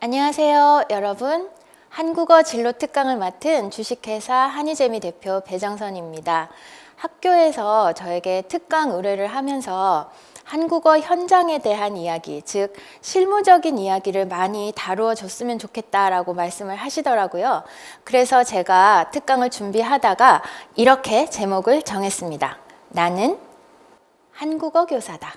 안녕하세요, 여러분. 한국어 진로 특강을 맡은 주식회사 한이재미 대표 배정선입니다. 학교에서 저에게 특강 의뢰를 하면서 한국어 현장에 대한 이야기, 즉 실무적인 이야기를 많이 다루어 줬으면 좋겠다라고 말씀을 하시더라고요. 그래서 제가 특강을 준비하다가 이렇게 제목을 정했습니다. 나는 한국어 교사다.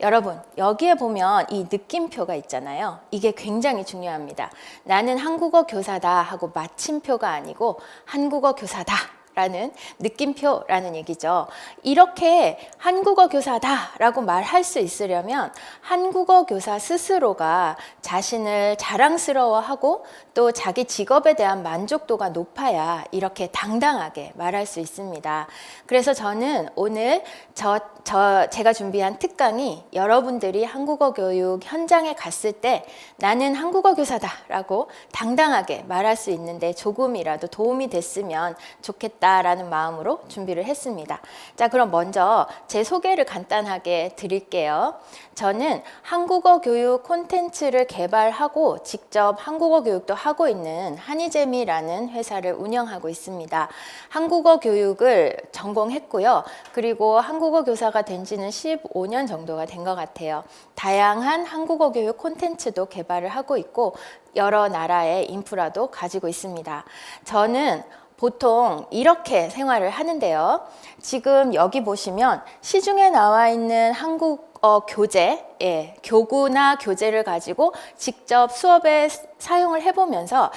여러분, 여기에 보면 이 느낌표가 있잖아요. 이게 굉장히 중요합니다. 나는 한국어 교사다 하고 마침표가 아니고 한국어 교사다 라는 느낌표라는 얘기죠. 이렇게 한국어 교사다 라고 말할 수 있으려면 한국어 교사 스스로가 자신을 자랑스러워하고 또 자기 직업에 대한 만족도가 높아야 이렇게 당당하게 말할 수 있습니다. 그래서 저는 오늘 제가 준비한 특강이 여러분들이 한국어 교육 현장에 갔을 때 나는 한국어 교사다 라고 당당하게 말할 수 있는데 조금이라도 도움이 됐으면 좋겠다라는 마음으로 준비를 했습니다. 자, 그럼 먼저 제 소개를 간단하게 드릴게요. 저는 한국어 교육 콘텐츠를 개발하고 직접 한국어 교육도 하고 있는 한이재미라는 회사를 운영하고 있습니다. 한국어 교육을 전공했고요. 그리고 한국어 교사가 된 지는 15년 정도가 된 것 같아요. 다양한 한국어 교육 콘텐츠도 개발을 하고 있고 여러 나라의 인프라도 가지고 있습니다. 저는 보통 이렇게 생활을 하는데요. 지금 여기 보시면 시중에 나와 있는 한국어 교재, 교구나 교재를 가지고 직접 수업에 사용을 해보면서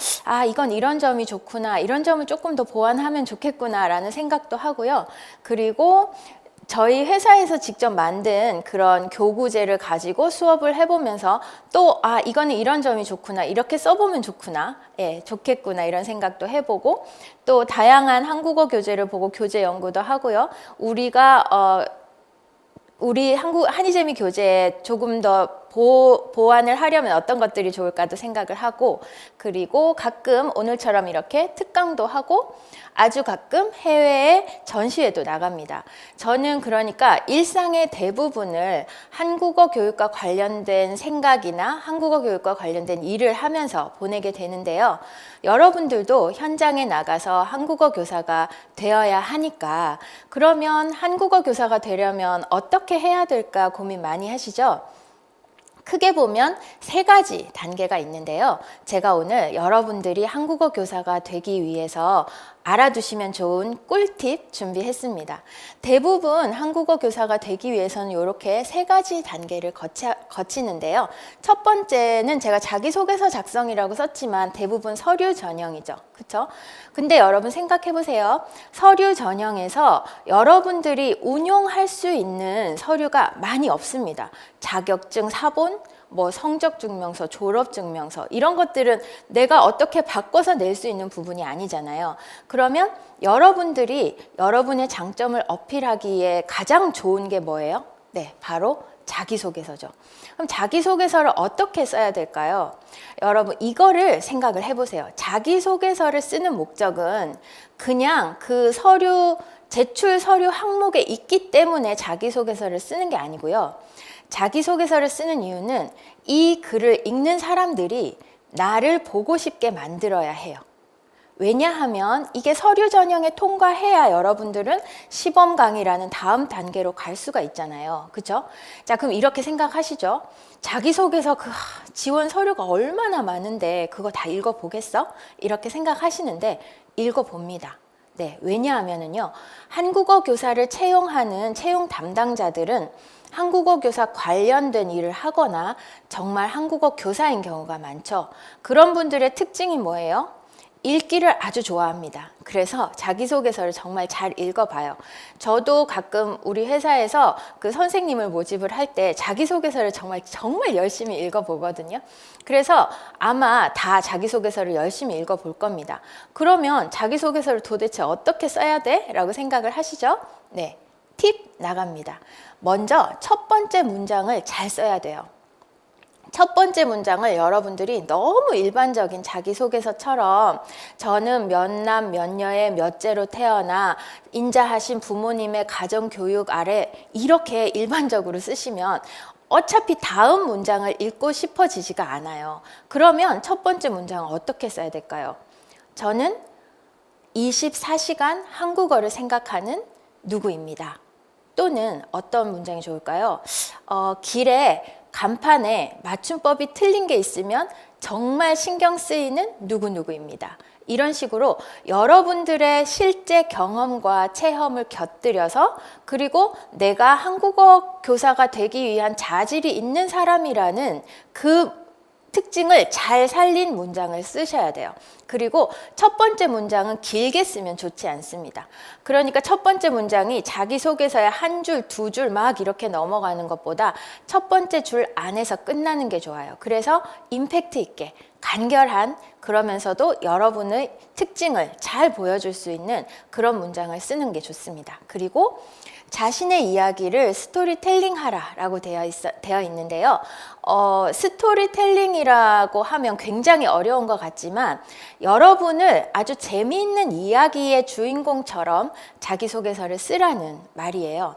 이건 이런 점이 좋구나, 이런 점을 조금 더 보완하면 좋겠구나 라는 생각도 하고요. 그리고 저희 회사에서 직접 만든 그런 교구제를 가지고 수업을 해보면서 또 이거는 이런 점이 좋구나, 이렇게 써보면 좋구나, 좋겠구나 이런 생각도 해보고 또 다양한 한국어 교재를 보고 교재 연구도 하고요. 우리 한이재미 교재에 조금 더 보완을 하려면 어떤 것들이 좋을까도 생각을 하고, 그리고 가끔 오늘처럼 이렇게 특강도 하고 아주 가끔 해외에 전시회도 나갑니다. 저는 그러니까 일상의 대부분을 한국어 교육과 관련된 생각이나 한국어 교육과 관련된 일을 하면서 보내게 되는데요. 여러분들도 현장에 나가서 한국어 교사가 되어야 하니까 그러면 한국어 교사가 되려면 어떻게 해야 될까 고민 많이 하시죠? 크게 보면 세 가지 단계가 있는데요. 제가 오늘 여러분들이 한국어 교사가 되기 위해서 알아두시면 좋은 꿀팁 준비했습니다. 대부분 한국어 교사가 되기 위해서는 이렇게 세 가지 단계를 거치는데요. 첫 번째는 제가 자기소개서 작성이라고 썼지만 대부분 서류 전형이죠. 그렇죠? 근데 여러분 생각해 보세요. 서류 전형에서 여러분들이 운용할 수 있는 서류가 많이 없습니다. 자격증 사본, 성적증명서, 졸업증명서 이런 것들은 내가 어떻게 바꿔서 낼 수 있는 부분이 아니잖아요. 그러면 여러분들이 여러분의 장점을 어필하기에 가장 좋은 게 뭐예요? 네, 바로 자기소개서죠. 그럼 자기소개서를 어떻게 써야 될까요? 여러분 이거를 생각을 해보세요. 자기소개서를 쓰는 목적은 그냥 그 제출 서류 항목에 있기 때문에 자기소개서를 쓰는 게 아니고요. 자기소개서를 쓰는 이유는 이 글을 읽는 사람들이 나를 보고 싶게 만들어야 해요. 왜냐하면 이게 서류 전형에 통과해야 여러분들은 시범 강의라는 다음 단계로 갈 수가 있잖아요. 그죠? 자, 그럼 이렇게 생각하시죠. 자기소개서 지원 서류가 얼마나 많은데 그거 다 읽어보겠어? 이렇게 생각하시는데 읽어봅니다. 네, 왜냐하면은요, 한국어 교사를 채용하는 채용 담당자들은 한국어 교사 관련된 일을 하거나 정말 한국어 교사인 경우가 많죠. 그런 분들의 특징이 뭐예요? 읽기를 아주 좋아합니다. 그래서 자기소개서를 정말 잘 읽어봐요. 저도 가끔 우리 회사에서 그 선생님을 모집을 할 때 자기소개서를 정말 열심히 읽어보거든요. 그래서 아마 다 자기소개서를 열심히 읽어볼 겁니다. 그러면 자기소개서를 도대체 어떻게 써야 돼? 라고 생각을 하시죠? 네, 팁 나갑니다. 먼저 첫 번째 문장을 잘 써야 돼요. 첫 번째 문장을 여러분들이 너무 일반적인 자기소개서처럼 저는 몇 남 몇 녀의 몇째로 태어나 인자하신 부모님의 가정교육 아래 이렇게 일반적으로 쓰시면 어차피 다음 문장을 읽고 싶어지지가 않아요. 그러면 첫 번째 문장은 어떻게 써야 될까요? 저는 24시간 한국어를 생각하는 누구입니다. 또는 어떤 문장이 좋을까요? 길에 간판에 맞춤법이 틀린 게 있으면 정말 신경 쓰이는 누구누구입니다. 이런 식으로 여러분들의 실제 경험과 체험을 곁들여서, 그리고 내가 한국어 교사가 되기 위한 자질이 있는 사람이라는 그 특징을 잘 살린 문장을 쓰셔야 돼요. 그리고 첫 번째 문장은 길게 쓰면 좋지 않습니다. 그러니까 첫 번째 문장이 자기소개서에 한 줄, 두 줄 막 이렇게 넘어가는 것보다 첫 번째 줄 안에서 끝나는 게 좋아요. 그래서 임팩트 있게, 간결한, 그러면서도 여러분의 특징을 잘 보여줄 수 있는 그런 문장을 쓰는 게 좋습니다. 그리고 자신의 이야기를 스토리텔링 하라라고 되어 있는데요. 스토리텔링이라고 하면 굉장히 어려운 것 같지만 여러분을 아주 재미있는 이야기의 주인공처럼 자기소개서를 쓰라는 말이에요.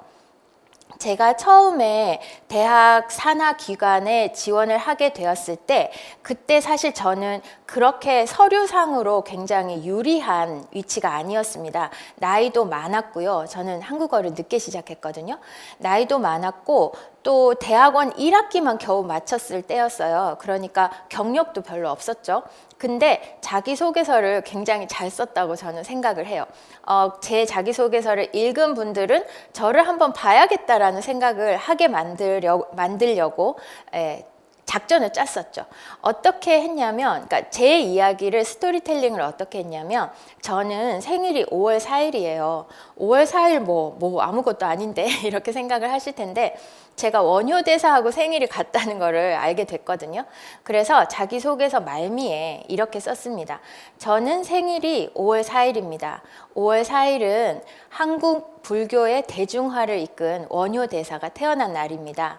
제가 처음에 대학 산하기관에 지원을 하게 되었을 때, 그때 사실 저는 그렇게 서류상으로 굉장히 유리한 위치가 아니었습니다. 나이도 많았고요. 저는 한국어를 늦게 시작했거든요. 나이도 많았고 또 대학원 1학기만 겨우 마쳤을 때였어요. 그러니까 경력도 별로 없었죠. 근데 자기소개서를 굉장히 잘 썼다고 저는 생각을 해요. 제 자기소개서를 읽은 분들은 저를 한번 봐야겠다라는 생각을 하게 만들려고 작전을 짰었죠. 어떻게 했냐면, 그러니까 제 이야기를, 스토리텔링을 어떻게 했냐면, 저는 생일이 5월 4일이에요. 5월 4일 뭐 아무것도 아닌데 이렇게 생각을 하실 텐데, 제가 원효대사하고 생일이 같다는 거를 알게 됐거든요. 그래서 자기소개서 말미에 이렇게 썼습니다. 저는 생일이 5월 4일입니다. 5월 4일은 한국 불교의 대중화를 이끈 원효대사가 태어난 날입니다.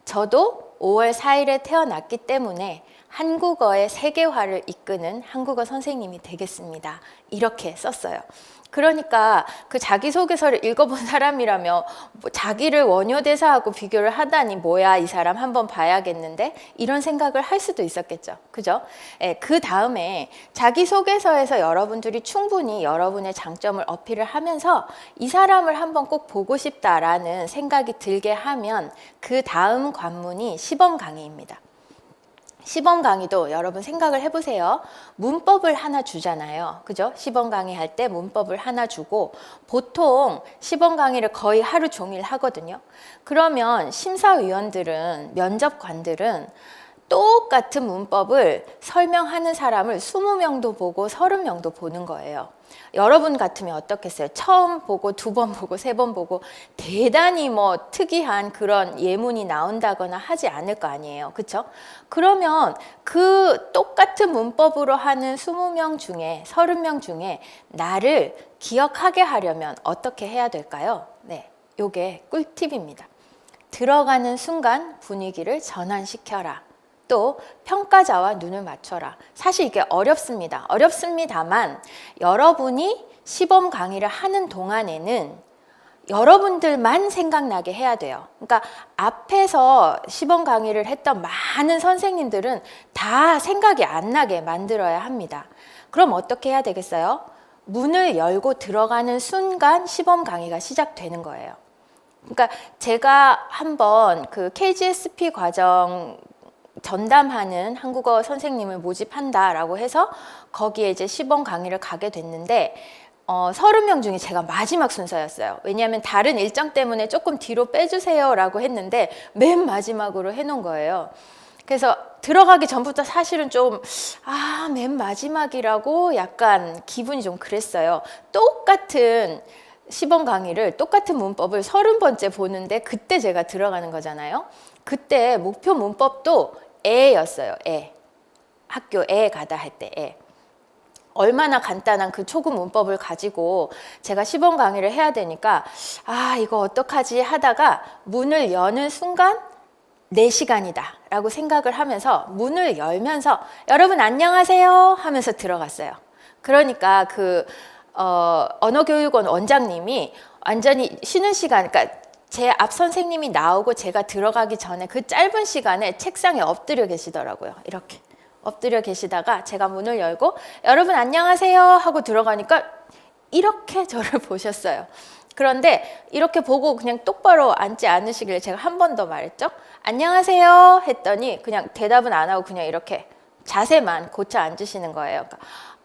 저도 5월 4일에 태어났기 때문에 한국어의 세계화를 이끄는 한국어 선생님이 되겠습니다. 이렇게 썼어요. 그러니까 그 자기소개서를 읽어본 사람이라면 자기를 원효대사하고 비교를 하다니, 뭐야 이 사람 한번 봐야겠는데, 이런 생각을 할 수도 있었겠죠. 그죠? 그 다음에 자기소개서에서 여러분들이 충분히 여러분의 장점을 어필을 하면서 이 사람을 한번 꼭 보고 싶다라는 생각이 들게 하면 그 다음 관문이 시범 강의입니다. 시범 강의도 여러분 생각을 해보세요. 문법을 하나 주잖아요. 그죠? 시범 강의 할 때 문법을 하나 주고, 보통 시범 강의를 거의 하루 종일 하거든요. 그러면 심사위원들은, 면접관들은 똑같은 문법을 설명하는 사람을 20명도 보고 30명도 보는 거예요. 여러분 같으면 어떻겠어요? 처음 보고, 두 번 보고, 세 번 보고 대단히 특이한 그런 예문이 나온다거나 하지 않을 거 아니에요. 그렇죠? 그러면 그 똑같은 문법으로 하는 20명 중에, 30명 중에 나를 기억하게 하려면 어떻게 해야 될까요? 네, 요게 꿀팁입니다. 들어가는 순간 분위기를 전환시켜라. 또 평가자와 눈을 맞춰라. 사실 이게 어렵습니다만 여러분이 시범 강의를 하는 동안에는 여러분들만 생각나게 해야 돼요. 그러니까 앞에서 시범 강의를 했던 많은 선생님들은 다 생각이 안 나게 만들어야 합니다. 그럼 어떻게 해야 되겠어요? 문을 열고 들어가는 순간 시범 강의가 시작되는 거예요. 그러니까 제가 한번 그 KGSP 과정 전담하는 한국어 선생님을 모집한다라고 해서 거기에 이제 시범 강의를 가게 됐는데 30명 중에 제가 마지막 순서였어요. 왜냐하면 다른 일정 때문에 조금 뒤로 빼주세요 라고 했는데 맨 마지막으로 해놓은 거예요. 그래서 들어가기 전부터 사실은 좀 맨 마지막이라고 약간 기분이 좀 그랬어요. 똑같은 시범 강의를, 똑같은 문법을 30번째 보는데 그때 제가 들어가는 거잖아요. 그때 목표 문법도 애였어요. 학교에 가다 할 때 얼마나 간단한 그 초급 문법을 가지고 제가 시범 강의를 해야 되니까 이거 어떡하지 하다가 문을 여는 순간 내 시간이다 라고 생각을 하면서 문을 열면서 여러분 안녕하세요 하면서 들어갔어요. 그러니까 언어교육원 원장님이 완전히 쉬는 시간, 그러니까 제 앞 선생님이 나오고 제가 들어가기 전에 그 짧은 시간에 책상에 엎드려 계시더라고요. 이렇게 엎드려 계시다가 제가 문을 열고 여러분 안녕하세요 하고 들어가니까 이렇게 저를 보셨어요. 그런데 이렇게 보고 그냥 똑바로 앉지 않으시길래 제가 한 번 더 말했죠. 안녕하세요 했더니 그냥 대답은 안 하고 그냥 이렇게 자세만 고쳐 앉으시는 거예요. 그러니까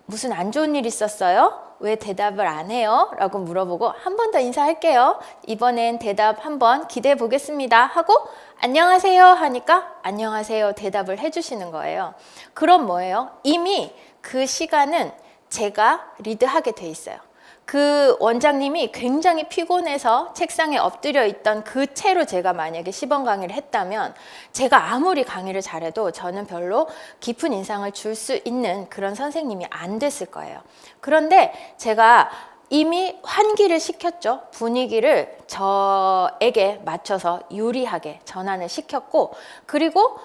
무슨 안 좋은 일 있었어요? 왜 대답을 안 해요? 라고 물어보고 한 번 더 인사할게요. 이번엔 대답 한번 기대해 보겠습니다 하고 안녕하세요 하니까 안녕하세요 대답을 해주시는 거예요. 그럼 뭐예요? 이미 그 시간은 제가 리드하게 돼 있어요. 그 원장님이 굉장히 피곤해서 책상에 엎드려 있던 그 채로 제가 만약에 시범 강의를 했다면 제가 아무리 강의를 잘해도 저는 별로 깊은 인상을 줄 수 있는 그런 선생님이 안 됐을 거예요. 그런데 제가 이미 환기를 시켰죠. 분위기를 저에게 맞춰서 유리하게 전환을 시켰고 그리고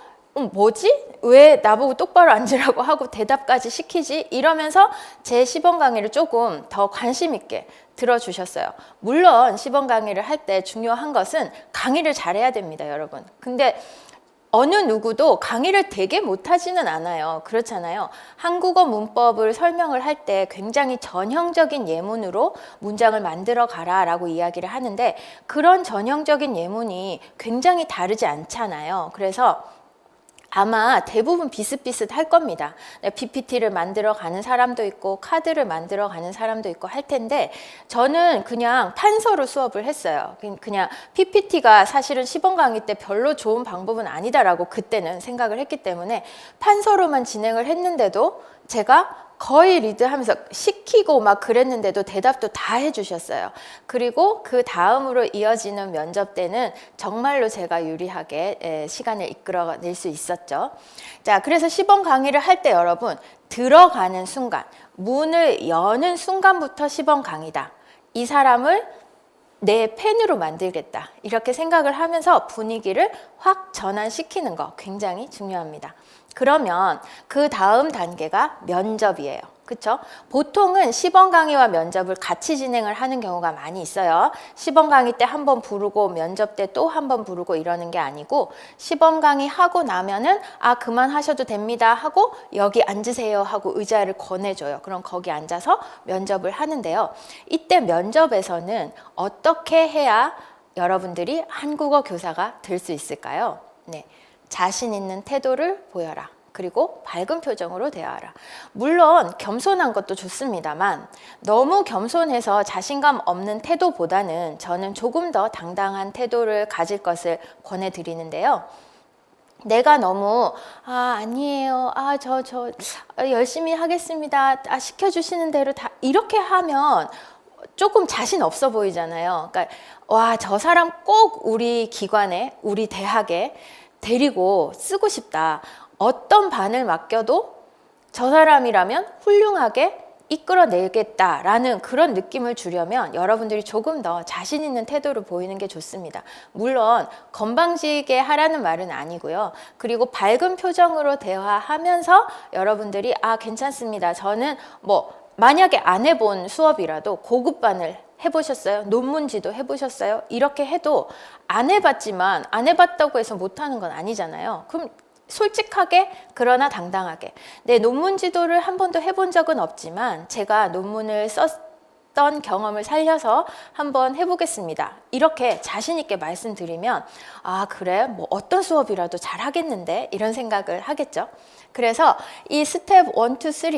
뭐지? 왜 나보고 똑바로 앉으라고 하고 대답까지 시키지? 이러면서 제 시범 강의를 조금 더 관심 있게 들어주셨어요. 물론 시범 강의를 할 때 중요한 것은 강의를 잘해야 됩니다, 여러분. 근데 어느 누구도 강의를 되게 못하지는 않아요. 그렇잖아요. 한국어 문법을 설명을 할 때 굉장히 전형적인 예문으로 문장을 만들어 가라 라고 이야기를 하는데 그런 전형적인 예문이 굉장히 다르지 않잖아요. 그래서 아마 대부분 비슷비슷할 겁니다. PPT를 만들어 가는 사람도 있고 카드를 만들어 가는 사람도 있고 할 텐데 저는 그냥 판서로 수업을 했어요. 그냥 PPT가 사실은 시범 강의 때 별로 좋은 방법은 아니다라고 그때는 생각을 했기 때문에 판서로만 진행을 했는데도 제가 거의 리드하면서 시키고 막 그랬는데도 대답도 다 해주셨어요. 그리고 그 다음으로 이어지는 면접 때는 정말로 제가 유리하게 시간을 이끌어낼 수 있었죠. 자, 그래서 시범 강의를 할 때 여러분 들어가는 순간, 문을 여는 순간부터 시범 강의다. 이 사람을 내 팬으로 만들겠다. 이렇게 생각을 하면서 분위기를 확 전환시키는 거 굉장히 중요합니다. 그러면 그 다음 단계가 면접이에요. 그쵸? 보통은 시범 강의와 면접을 같이 진행을 하는 경우가 많이 있어요. 시범 강의 때 한 번 부르고 면접 때 또 한 번 부르고 이러는 게 아니고 시범 강의 하고 나면은 그만하셔도 됩니다 하고 여기 앉으세요 하고 의자를 권해줘요. 그럼 거기 앉아서 면접을 하는데요. 이때 면접에서는 어떻게 해야 여러분들이 한국어 교사가 될 수 있을까요? 네. 자신 있는 태도를 보여라. 그리고 밝은 표정으로 대화하라. 물론 겸손한 것도 좋습니다만 너무 겸손해서 자신감 없는 태도보다는 저는 조금 더 당당한 태도를 가질 것을 권해드리는데요. 내가 너무 아니에요. 저 열심히 하겠습니다. 시켜주시는 대로 다 이렇게 하면 조금 자신 없어 보이잖아요. 그러니까 저 사람 꼭 우리 기관에 우리 대학에 데리고 쓰고 싶다. 어떤 반을 맡겨도 저 사람이라면 훌륭하게 이끌어내겠다라는 그런 느낌을 주려면 여러분들이 조금 더 자신 있는 태도를 보이는 게 좋습니다. 물론 건방지게 하라는 말은 아니고요. 그리고 밝은 표정으로 대화하면서 여러분들이 괜찮습니다. 저는 만약에 안 해본 수업이라도 고급반을 해보셨어요? 논문지도 해보셨어요? 이렇게 해도 안 해봤지만 안 해봤다고 해서 못하는 건 아니잖아요. 그럼 솔직하게 그러나 당당하게 네, 논문 지도를 한 번도 해본 적은 없지만 제가 논문을 썼던 경험을 살려서 한번 해보겠습니다. 이렇게 자신 있게 말씀드리면 그래? 어떤 수업이라도 잘 하겠는데? 이런 생각을 하겠죠. 그래서 이 스텝 1, 2, 3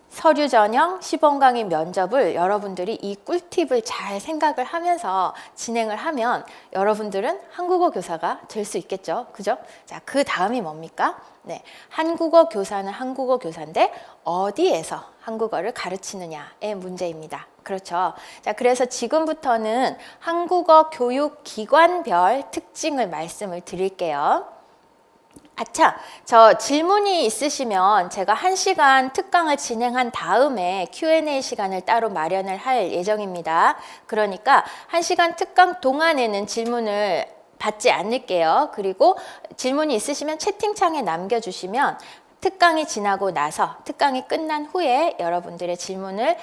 서류 전형, 시범 강의 면접을 여러분들이 이 꿀팁을 잘 생각을 하면서 진행을 하면 여러분들은 한국어 교사가 될 수 있겠죠. 그죠? 자, 그 다음이 뭡니까? 네, 한국어 교사는 한국어 교사인데 어디에서 한국어를 가르치느냐의 문제입니다. 그렇죠. 자, 그래서 지금부터는 한국어 교육 기관별 특징을 말씀을 드릴게요. 저 질문이 있으시면 제가 1시간 특강을 진행한 다음에 Q&A 시간을 따로 마련을 할 예정입니다. 그러니까 1시간 특강 동안에는 질문을 받지 않을게요. 그리고 질문이 있으시면 채팅창에 남겨주시면 특강이 지나고 나서 특강이 끝난 후에 여러분들의 질문을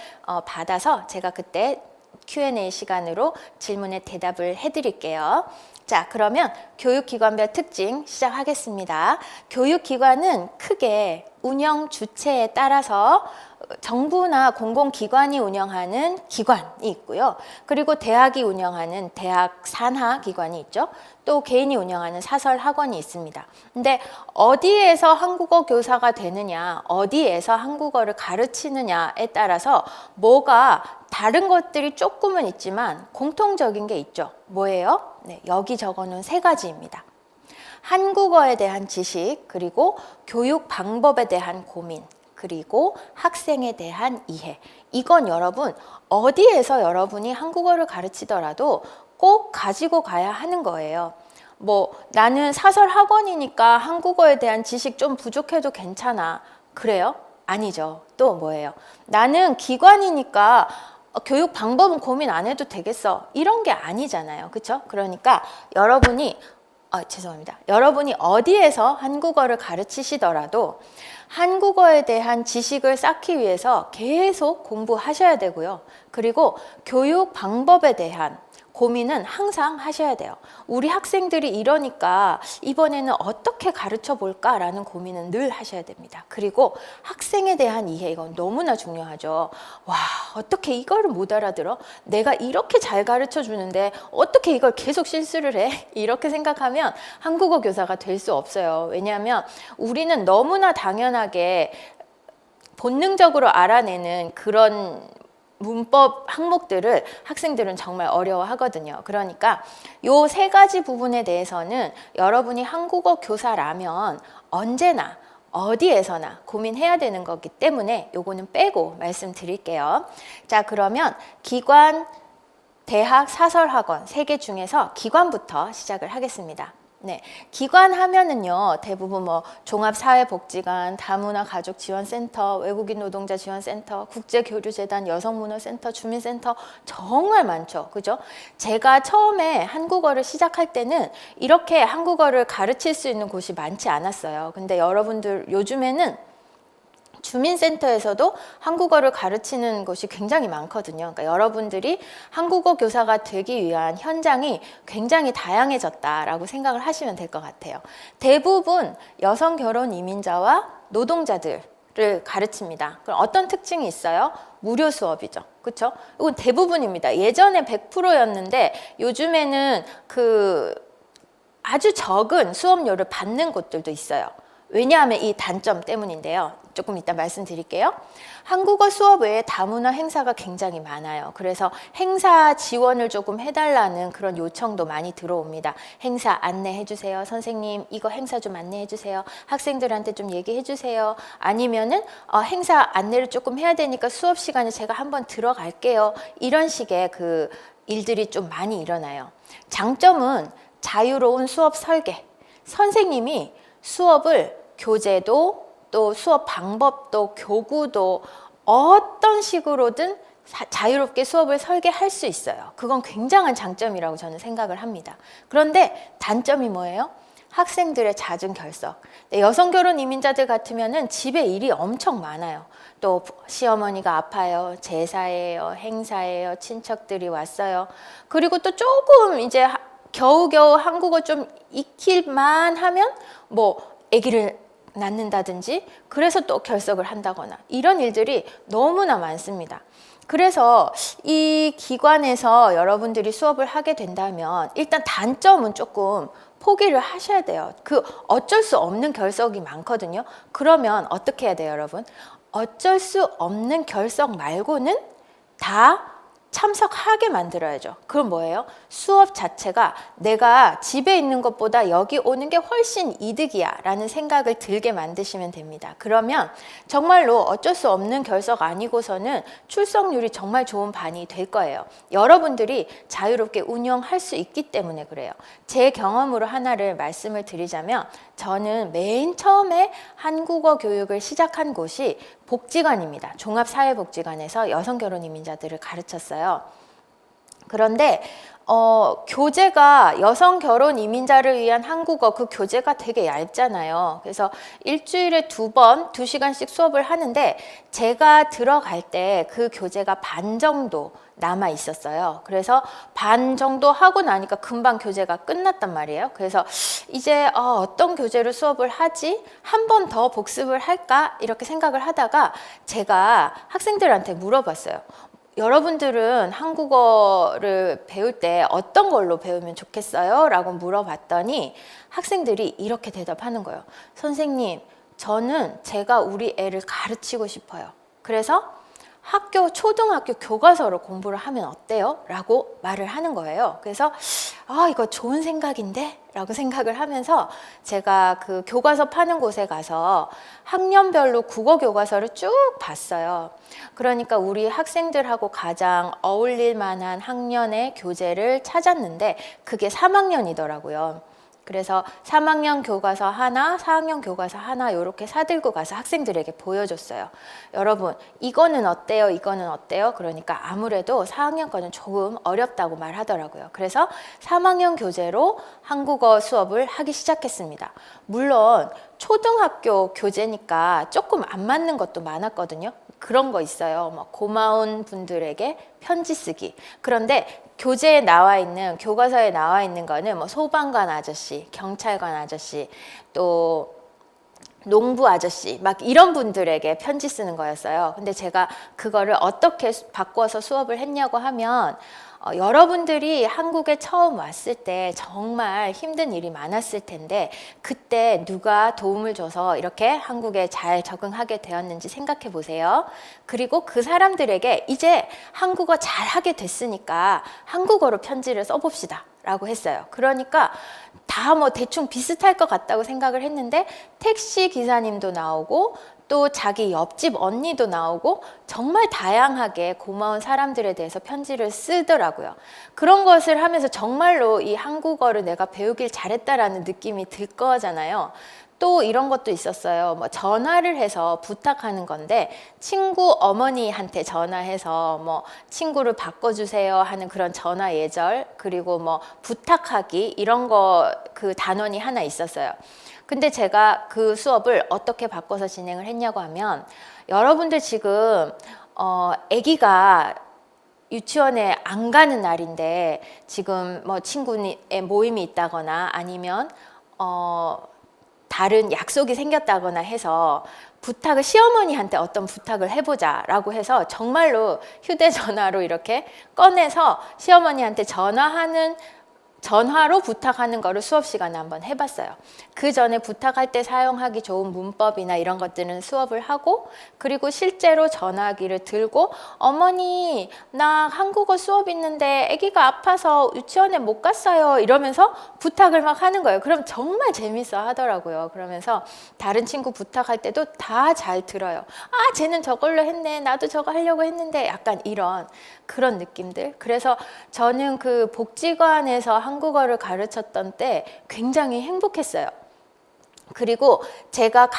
받아서 제가 그때 Q&A 시간으로 질문에 대답을 해드릴게요. 자, 그러면 교육기관별 특징 시작하겠습니다. 교육기관은 크게 운영 주체에 따라서 정부나 공공기관이 운영하는 기관이 있고요. 그리고 대학이 운영하는 대학 산하 기관이 있죠. 또 개인이 운영하는 사설 학원이 있습니다. 근데 어디에서 한국어 교사가 되느냐, 어디에서 한국어를 가르치느냐에 따라서 뭐가 다른 것들이 조금은 있지만 공통적인 게 있죠. 뭐예요? 네, 여기 적어놓은 3가지입니다. 한국어에 대한 지식, 그리고 교육 방법에 대한 고민, 그리고 학생에 대한 이해. 이건 여러분 어디에서 여러분이 한국어를 가르치더라도 꼭 가지고 가야 하는 거예요. 뭐 나는 사설 학원이니까 한국어에 대한 지식 좀 부족해도 괜찮아. 그래요? 아니죠. 또 뭐예요? 나는 기관이니까 교육 방법은 고민 안 해도 되겠어. 이런 게 아니잖아요. 그렇죠? 그러니까 여러분이 죄송합니다. 여러분이 어디에서 한국어를 가르치시더라도 한국어에 대한 지식을 쌓기 위해서 계속 공부하셔야 되고요. 그리고 교육 방법에 대한 고민은 항상 하셔야 돼요. 우리 학생들이 이러니까 이번에는 어떻게 가르쳐 볼까라는 고민은 늘 하셔야 됩니다. 그리고 학생에 대한 이해, 이건 너무나 중요하죠. 와, 어떻게 이거를 못 알아들어? 내가 이렇게 잘 가르쳐 주는데 어떻게 이걸 계속 실수를 해? 이렇게 생각하면 한국어 교사가 될 수 없어요. 왜냐하면 우리는 너무나 당연하게 본능적으로 알아내는 그런 문법 항목들을 학생들은 정말 어려워하거든요. 그러니까 요 3가지 부분에 대해서는 여러분이 한국어 교사라면 언제나 어디에서나 고민해야 되는 거기 때문에 요거는 빼고 말씀드릴게요. 자, 그러면 기관, 대학, 사설학원 3개 중에서 기관부터 시작을 하겠습니다. 네, 기관 하면은요, 대부분 뭐 종합사회복지관, 다문화가족지원센터, 외국인 노동자 지원센터, 국제교류재단, 여성문화센터, 주민센터 정말 많죠. 그죠? 제가 처음에 한국어를 시작할 때는 이렇게 한국어를 가르칠 수 있는 곳이 많지 않았어요. 근데 여러분들 요즘에는 주민센터에서도 한국어를 가르치는 곳이 굉장히 많거든요. 그러니까 여러분들이 한국어 교사가 되기 위한 현장이 굉장히 다양해졌다라고 생각을 하시면 될 것 같아요. 대부분 여성 결혼 이민자와 노동자들을 가르칩니다. 그럼 어떤 특징이 있어요? 무료 수업이죠. 그렇죠? 이건 대부분입니다. 예전에 100%였는데 요즘에는 아주 적은 수업료를 받는 곳들도 있어요. 왜냐하면 이 단점 때문인데요. 조금 이따 말씀드릴게요. 한국어 수업 외에 다문화 행사가 굉장히 많아요. 그래서 행사 지원을 조금 해달라는 그런 요청도 많이 들어옵니다. 행사 안내해 주세요. 선생님 이거 행사 좀 안내해 주세요. 학생들한테 좀 얘기해 주세요. 아니면은 행사 안내를 조금 해야 되니까 수업 시간에 제가 한번 들어갈게요. 이런 식의 그 일들이 좀 많이 일어나요. 장점은 자유로운 수업 설계. 선생님이 수업을 교재도 또 수업 방법도 교구도 어떤 식으로든 자유롭게 수업을 설계할 수 있어요. 그건 굉장한 장점이라고 저는 생각을 합니다. 그런데 단점이 뭐예요? 학생들의 잦은 결석. 여성 결혼 이민자들 같으면은 집에 일이 엄청 많아요. 또 시어머니가 아파요, 제사예요, 행사예요, 친척들이 왔어요. 그리고 또 조금 이제 겨우겨우 한국어 좀 익힐만 하면 뭐 아기를 낳는다든지 그래서 또 결석을 한다거나 이런 일들이 너무나 많습니다. 그래서 이 기관에서 여러분들이 수업을 하게 된다면 일단 단점은 조금 포기를 하셔야 돼요. 어쩔 수 없는 결석이 많거든요. 그러면 어떻게 해야 돼요, 여러분? 어쩔 수 없는 결석 말고는 다 참석하게 만들어야죠. 그럼 뭐예요? 수업 자체가 내가 집에 있는 것보다 여기 오는 게 훨씬 이득이야 라는 생각을 들게 만드시면 됩니다. 그러면 정말로 어쩔 수 없는 결석 아니고서는 출석률이 정말 좋은 반이 될 거예요. 여러분들이 자유롭게 운영할 수 있기 때문에 그래요. 제 경험으로 하나를 말씀을 드리자면 저는 맨 처음에 한국어 교육을 시작한 곳이 복지관입니다. 종합사회복지관에서 여성 결혼 이민자들을 가르쳤어요. 그런데 교재가 여성 결혼 이민자를 위한 한국어 그 교재가 되게 얇잖아요. 그래서 일주일에 2번 2시간씩 수업을 하는데 제가 들어갈 때 그 교재가 반 정도 남아 있었어요. 그래서 반 정도 하고 나니까 금방 교재가 끝났단 말이에요. 그래서 이제 어떤 교재로 수업을 하지? 한 번 더 복습을 할까? 이렇게 생각을 하다가 제가 학생들한테 물어봤어요. 여러분들은 한국어를 배울 때 어떤 걸로 배우면 좋겠어요? 라고 물어봤더니 학생들이 이렇게 대답하는 거예요. 선생님, 저는 제가 우리 애를 가르치고 싶어요. 그래서 초등학교 교과서로 공부를 하면 어때요? 라고 말을 하는 거예요. 그래서 이거 좋은 생각인데? 라고 생각을 하면서 제가 그 교과서 파는 곳에 가서 학년별로 국어 교과서를 쭉 봤어요. 그러니까 우리 학생들하고 가장 어울릴 만한 학년의 교재를 찾았는데 그게 3학년이더라고요. 그래서 3학년 교과서 하나, 4학년 교과서 하나 이렇게 사들고 가서 학생들에게 보여줬어요. 여러분, 이거는 어때요? 이거는 어때요? 그러니까 아무래도 4학년 거는 조금 어렵다고 말하더라고요. 그래서 3학년 교재로 한국어 수업을 하기 시작했습니다. 물론 초등학교 교재니까 조금 안 맞는 것도 많았거든요. 그런 거 있어요. 고마운 분들에게 편지 쓰기. 그런데 교재에 나와 있는, 교과서에 나와 있는 거는 소방관 아저씨, 경찰관 아저씨, 또 농부 아저씨, 막 이런 분들에게 편지 쓰는 거였어요. 근데 제가 그거를 어떻게 바꿔서 수업을 했냐고 하면 여러분들이 한국에 처음 왔을 때 정말 힘든 일이 많았을 텐데 그때 누가 도움을 줘서 이렇게 한국에 잘 적응하게 되었는지 생각해 보세요. 그리고 그 사람들에게 이제 한국어 잘 하게 됐으니까 한국어로 편지를 써봅시다 라고 했어요. 그러니까 다 대충 비슷할 것 같다고 생각을 했는데 택시 기사님도 나오고 또 자기 옆집 언니도 나오고 정말 다양하게 고마운 사람들에 대해서 편지를 쓰더라고요. 그런 것을 하면서 정말로 이 한국어를 내가 배우길 잘했다라는 느낌이 들 거잖아요. 또 이런 것도 있었어요. 전화를 해서 부탁하는 건데 친구 어머니한테 전화해서 친구를 바꿔주세요 하는 그런 전화 예절, 그리고 부탁하기 이런 거 그 단원이 하나 있었어요. 근데 제가 그 수업을 어떻게 바꿔서 진행을 했냐고 하면 여러분들 지금 아기가 유치원에 안 가는 날인데 지금 친구의 모임이 있다거나 아니면 다른 약속이 생겼다거나 해서 부탁을 시어머니한테 어떤 부탁을 해보자 라고 해서 정말로 휴대전화로 이렇게 꺼내서 시어머니한테 전화로 부탁하는 거를 수업 시간에 한번 해봤어요. 그 전에 부탁할 때 사용하기 좋은 문법이나 이런 것들은 수업을 하고 그리고 실제로 전화기를 들고 어머니 나 한국어 수업 있는데 아기가 아파서 유치원에 못 갔어요 이러면서 부탁을 막 하는 거예요. 그럼 정말 재밌어 하더라고요. 그러면서 다른 친구 부탁할 때도 다 잘 들어요. 쟤는 저걸로 했네 나도 저거 하려고 했는데 약간 그런 느낌들. 그래서 저는 그 복지관에서 한국어를 가르쳤던 때 굉장히 행복했어요. 그리고 제가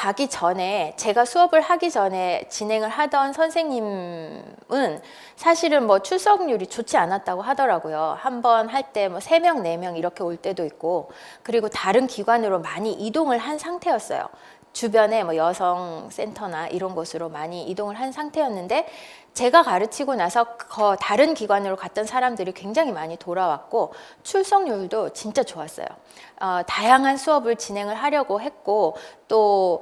수업을 하기 전에 진행을 하던 선생님은 사실은 출석률이 좋지 않았다고 하더라고요. 한 번 할 때 3명, 4명 이렇게 올 때도 있고, 그리고 다른 기관으로 많이 이동을 한 상태였어요. 주변에 여성센터나 이런 곳으로 많이 이동을 한 상태였는데 제가 가르치고 나서 다른 기관으로 갔던 사람들이 굉장히 많이 돌아왔고 출석률도 진짜 좋았어요. 다양한 수업을 진행을 하려고 했고 또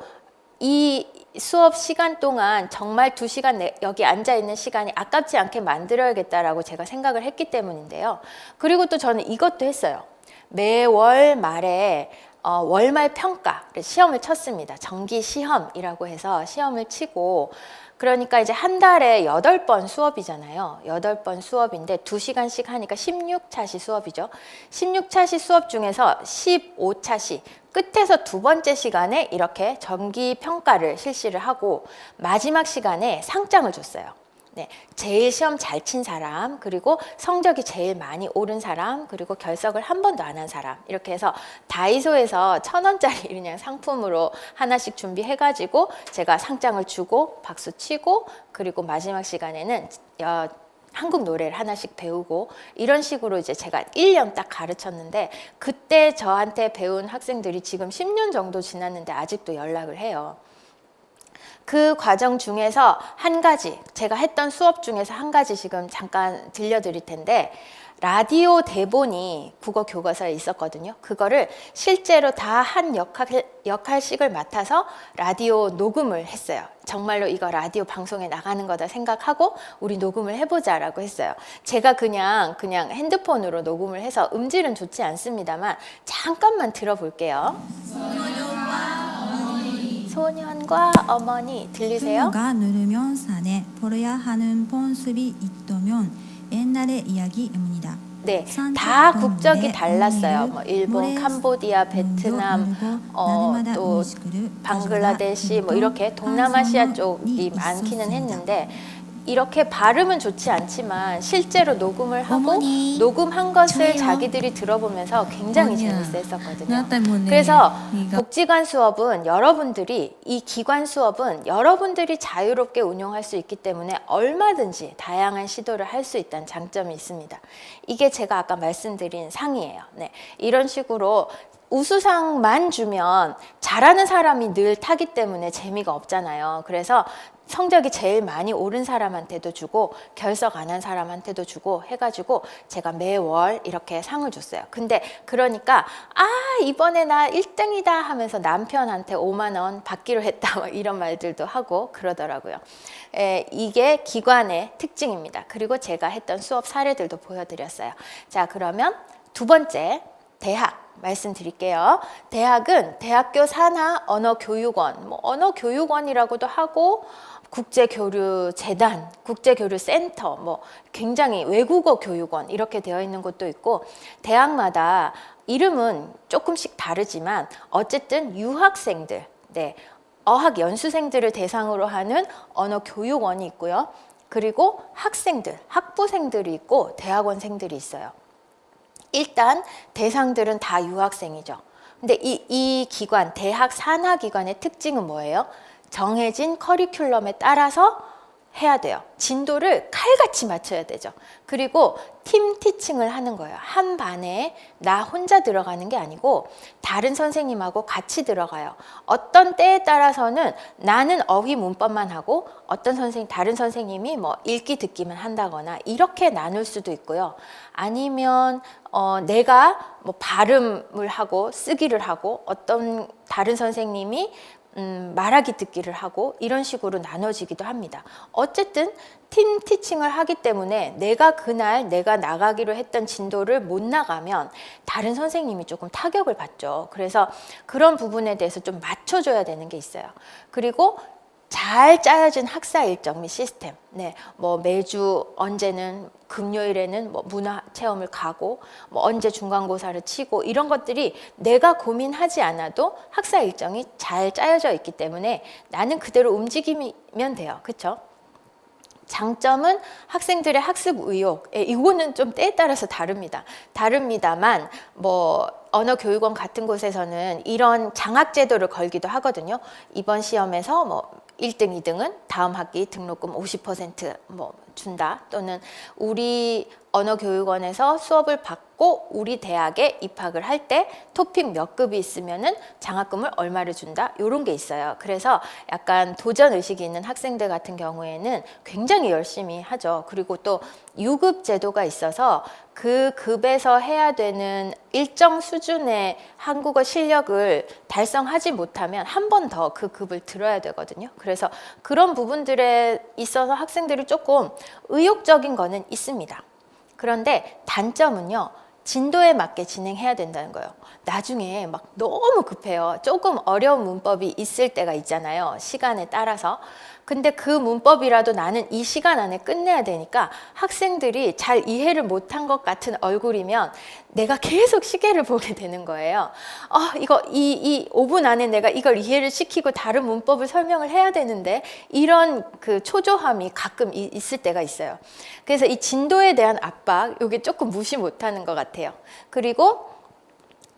이 수업 시간 동안 정말 2시간 여기 앉아있는 시간이 아깝지 않게 만들어야겠다라고 제가 생각을 했기 때문인데요. 그리고 또 저는 이것도 했어요. 매월 말에 월말 평가를 시험을 쳤습니다. 정기 시험이라고 해서 시험을 치고 그러니까 이제 한 달에 8번 수업이잖아요. 8번 수업인데 2시간씩 하니까 16차시 수업이죠. 16차시 수업 중에서 15차시 끝에서 2번째 시간에 이렇게 정기 평가를 실시를 하고 마지막 시간에 상장을 줬어요. 네, 제일 시험 잘 친 사람, 그리고 성적이 제일 많이 오른 사람, 그리고 결석을 한 번도 안 한 사람 이렇게 해서 다이소에서 1,000원짜리 그냥 상품으로 하나씩 준비해가지고 제가 상장을 주고 박수 치고 그리고 마지막 시간에는 한국 노래를 하나씩 배우고 이런 식으로 이제 제가 1년 딱 가르쳤는데 그때 저한테 배운 학생들이 지금 10년 정도 지났는데 아직도 연락을 해요. 그 과정 중에서 한 가지, 제가 했던 수업 중에서 한 가지 지금 잠깐 들려드릴 텐데, 라디오 대본이 국어 교과서에 있었거든요. 그거를 실제로 다 한 역할씩을 맡아서 라디오 녹음을 했어요. 정말로 이거 라디오 방송에 나가는 거다 생각하고 우리 녹음을 해보자라고 했어요. 제가 그냥 핸드폰으로 녹음을 해서 음질은 좋지 않습니다만 잠깐만 들어볼게요. 소년과 어머니 들리세요? 부모가 누르면 산에 보러야 하는 본습이 있다면 옛날의 이야기입니다. 네, 다 국적이 달랐어요. 뭐 일본, 캄보디아, 베트남, 또 방글라데시 뭐 이렇게 동남아시아 쪽이 많기는 했는데 이렇게 발음은 좋지 않지만 실제로 녹음을 하고 녹음한 것을 자기들이 들어보면서 굉장히 재밌어했었거든요. 그래서 복지관 수업은 이 기관 수업은 여러분들이 자유롭게 운용할 수 있기 때문에 얼마든지 다양한 시도를 할 수 있다는 장점이 있습니다. 이게 제가 아까 말씀드린 상이에요. 네, 이런 식으로 우수상만 주면 잘하는 사람이 늘 타기 때문에 재미가 없잖아요. 그래서 성적이 제일 많이 오른 사람한테도 주고 결석 안 한 사람한테도 주고 해가지고 제가 매월 이렇게 상을 줬어요. 근데 그러니까 이번에 나 1등이다 하면서 남편한테 5만 원 받기로 했다 뭐 이런 말들도 하고 그러더라고요. 이게 기관의 특징입니다. 그리고 제가 했던 수업 사례들도 보여드렸어요. 자, 그러면 두 번째 대학 말씀드릴게요. 대학은 대학교 산하 언어교육원, 뭐 언어교육원이라고도 하고 국제교류재단, 국제교류센터, 뭐 굉장히 외국어 교육원 이렇게 되어 있는 곳도 있고 대학마다 이름은 조금씩 다르지만 어쨌든 유학생들, 네, 어학 연수생들을 대상으로 하는 언어교육원이 있고요. 그리고 학생들, 학부생들이 있고 대학원생들이 있어요. 일단 대상들은 다 유학생이죠. 근데 이 기관, 대학 산하기관의 특징은 뭐예요? 정해진 커리큘럼에 따라서 해야 돼요. 진도를 칼같이 맞춰야 되죠. 그리고 팀 티칭을 하는 거예요. 한 반에 나 혼자 들어가는 게 아니고 다른 선생님하고 같이 들어가요. 어떤 때에 따라서는 나는 어휘 문법만 하고 다른 선생님이 뭐 읽기 듣기만 한다거나 이렇게 나눌 수도 있고요. 아니면 내가 뭐 발음을 하고 쓰기를 하고 어떤 다른 선생님이 말하기 듣기를 하고 이런 식으로 나눠지기도 합니다. 어쨌든 팀 티칭을 하기 때문에 내가 나가기로 했던 진도를 못 나가면 다른 선생님이 조금 타격을 받죠. 그래서 그런 부분에 대해서 좀 맞춰줘야 되는 게 있어요. 그리고 잘 짜여진 학사 일정 및 시스템. 네, 뭐 매주 언제는 금요일에는 뭐 문화 체험을 가고 뭐 언제 중간고사를 치고 이런 것들이 내가 고민하지 않아도 학사 일정이 잘 짜여져 있기 때문에 나는 그대로 움직이면 돼요. 그렇죠? 장점은 학생들의 학습 의욕, 이거는 좀 때에 따라서 다릅니다만 뭐 언어교육원 같은 곳에서는 이런 장학제도를 걸기도 하거든요. 이번 시험에서 뭐 1등, 2등은 다음 학기 등록금 50% 준다. 또는 우리 언어교육원에서 수업을 받고 우리 대학에 입학을 할 때 토픽 몇 급이 있으면은 장학금을 얼마를 준다. 이런 게 있어요. 그래서 약간 도전 의식이 있는 학생들 같은 경우에는 굉장히 열심히 하죠. 그리고 또 유급 제도가 있어서 그 급에서 해야 되는 일정 수준의 한국어 실력을 달성하지 못하면 한 번 더 그 급을 들어야 되거든요. 그래서 그런 부분들에 있어서 학생들이 조금 의욕적인 거는 있습니다. 그런데 단점은요, 진도에 맞게 진행해야 된다는 거예요. 나중에 막 너무 급해요. 조금 어려운 문법이 있을 때가 있잖아요. 시간에 따라서. 근데 그 문법이라도 나는 이 시간 안에 끝내야 되니까 학생들이 잘 이해를 못한 것 같은 얼굴이면 내가 계속 시계를 보게 되는 거예요. 이 5분 안에 내가 이걸 이해를 시키고 다른 문법을 설명을 해야 되는데 이런 그 초조함이 가끔 있을 때가 있어요. 그래서 이 진도에 대한 압박, 이게 조금 무시 못하는 것 같아요. 그리고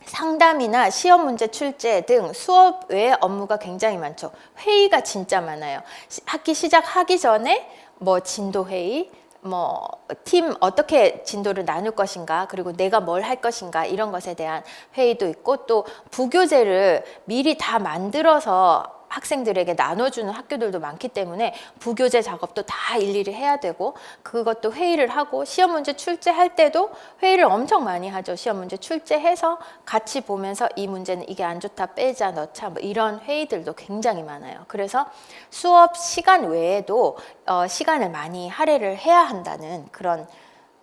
상담이나 시험 문제 출제 등 수업 외의 업무가 굉장히 많죠. 회의가 진짜 많아요. 학기 시작하기 전에 뭐 진도 회의, 뭐 팀 어떻게 진도를 나눌 것인가, 그리고 내가 뭘 할 것인가 이런 것에 대한 회의도 있고 또 부교재를 미리 다 만들어서 학생들에게 나눠주는 학교들도 많기 때문에 부교재 작업도 다 일일이 해야 되고, 그것도 회의를 하고, 시험 문제 출제할 때도 회의를 엄청 많이 하죠. 시험 문제 출제해서 같이 보면서 이 문제는 이게 안 좋다, 빼자, 넣자, 뭐 이런 회의들도 굉장히 많아요. 그래서 수업 시간 외에도 시간을 많이 할애를 해야 한다는 그런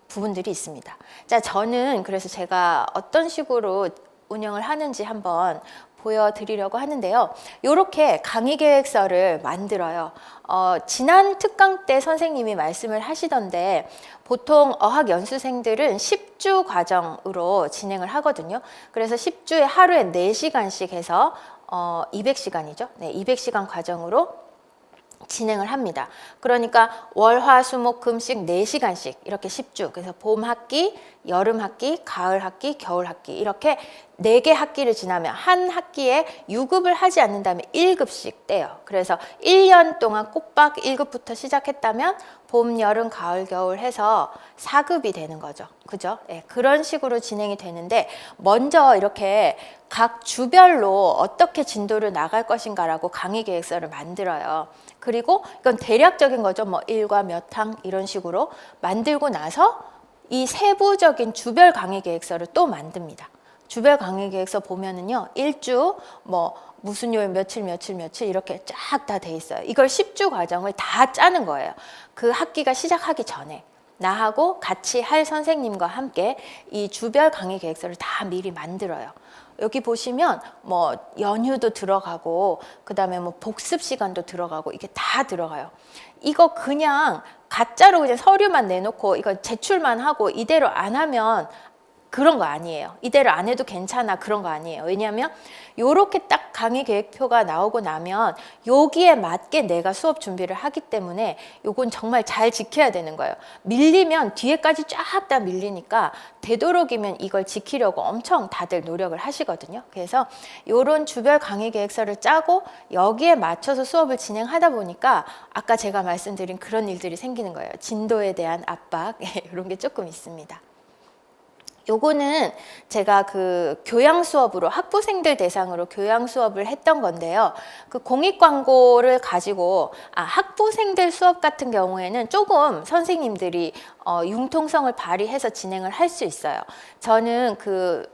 부분들이 있습니다. 자, 저는 그래서 제가 어떤 식으로 운영을 하는지 한번 보여드리려고 하는데요. 이렇게 강의 계획서를 만들어요. 지난 특강 때 선생님이 말씀을 하시던데, 보통 어학 연수생들은 10주 과정으로 진행을 하거든요. 그래서 10주에 하루에 4시간씩 해서 200시간이죠. 네, 200시간 과정으로 진행을 합니다. 그러니까 월, 화, 수, 목, 금씩 4시간씩 이렇게 10주. 그래서 봄 학기, 여름 학기, 가을 학기, 겨울 학기 이렇게 4개 학기를 지나면 한 학기에 유급을 하지 않는다면 1급씩 떼요. 그래서 1년 동안 꼬박 1급부터 시작했다면 봄, 여름, 가을, 겨울 해서 4급이 되는 거죠. 그죠? 네, 그런 식으로 진행이 되는데, 먼저 이렇게 각 주별로 어떻게 진도를 나갈 것인가라고 강의 계획서를 만들어요. 그리고 이건 대략적인 거죠. 뭐 1과 몇 항 이런 식으로 만들고 나서 이 세부적인 주별 강의 계획서를 또 만듭니다. 주별 강의 계획서 보면은요, 1주 뭐 무슨 요일 며칠 이렇게 쫙 다 돼 있어요. 이걸 10주 과정을 다 짜는 거예요. 그 학기가 시작하기 전에 나하고 같이 할 선생님과 함께 이 주별 강의 계획서를 다 미리 만들어요. 여기 보시면 뭐 연휴도 들어가고, 그 다음에 뭐 복습 시간도 들어가고, 이게 다 들어가요. 이거 그냥 가짜로 그냥 서류만 내놓고 이거 제출만 하고 이대로 안 하면 그런 거 아니에요. 이대로 안 해도 괜찮아, 그런 거 아니에요. 왜냐하면 요렇게 딱 강의 계획표가 나오고 나면 여기에 맞게 내가 수업 준비를 하기 때문에 요건 정말 잘 지켜야 되는 거예요. 밀리면 뒤에까지 쫙 다 밀리니까 되도록이면 이걸 지키려고 엄청 다들 노력을 하시거든요. 그래서 요런 주별 강의 계획서를 짜고 여기에 맞춰서 수업을 진행하다 보니까 아까 제가 말씀드린 그런 일들이 생기는 거예요. 진도에 대한 압박, 이런 게 조금 있습니다. 요거는 제가 그 교양 수업으로 학부생들 대상으로 교양 수업을 했던 건데요. 그 공익 광고를 가지고 학부생들 수업 같은 경우에는 조금 선생님들이 융통성을 발휘해서 진행을 할 수 있어요. 저는 그